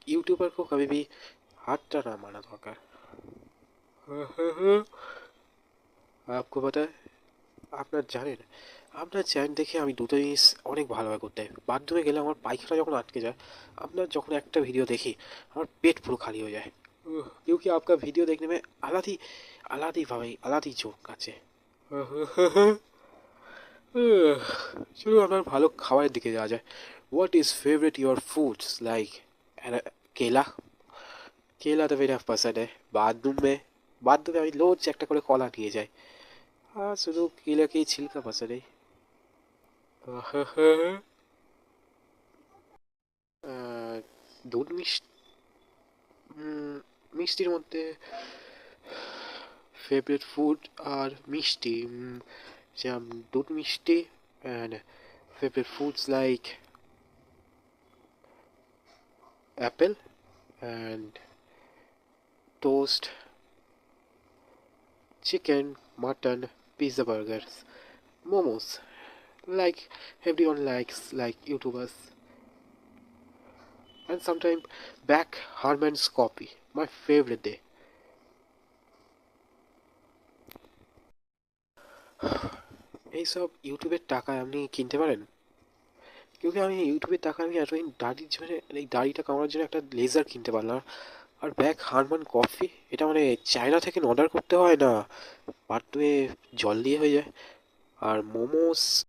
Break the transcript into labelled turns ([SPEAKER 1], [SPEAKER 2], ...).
[SPEAKER 1] YouTuber को कभी भी हाथ ना माना দরকার। आपको पता है, আপনার জানেন, আপনার চ্যানেল দেখে আমি দুটো জিনিস অনেক ভালোভাবে করতে হয়। বাথরুমে গেলে আমার পায়খানা যখন আটকে যায়, আপনার যখন একটা ভিডিও দেখি আমার पेट পুরো খালি हो जाए। क्योंकि आपका वीडियो देखने में अलग ही जोक আছে। চলো আপনার ভালো খাবারের দিকে যাওয়া যায়। What is favourite your foods like केला। केला तो मेरा पसंद है। बाद में আমি রোজ একটা করে কলা নিয়ে যাই। আর শুধু কেলাকেই ছিলকা পছন্দ है। আহ, দুধ মিষ্টির মধ্যে ফেভারিট ফুড আর মিষ্টি, যেমন দুধ মিষ্টি, and favorite foods like apple and toast, chicken, mutton, pizza, burgers, momos. Like everyone likes, like YouTubers, and sometimes back Harman's coffee, my favorite day. এইসব ইউটিউবের টাকায় আপনি কিনতে পারেন। क्योंकि আমি ইউটিউবের টাকা আমি এতদিন দাড়ির জন্য, এই দাড়িটা কামানোর জন্য একটা লেজার কিনতে পারলাম। আর ব্যাক হারমান কফি, এটা মানে চায়না থেকে অর্ডার করতে হয় না, বাথরুমে জল দিয়ে হয়ে যায়। আর মোমোস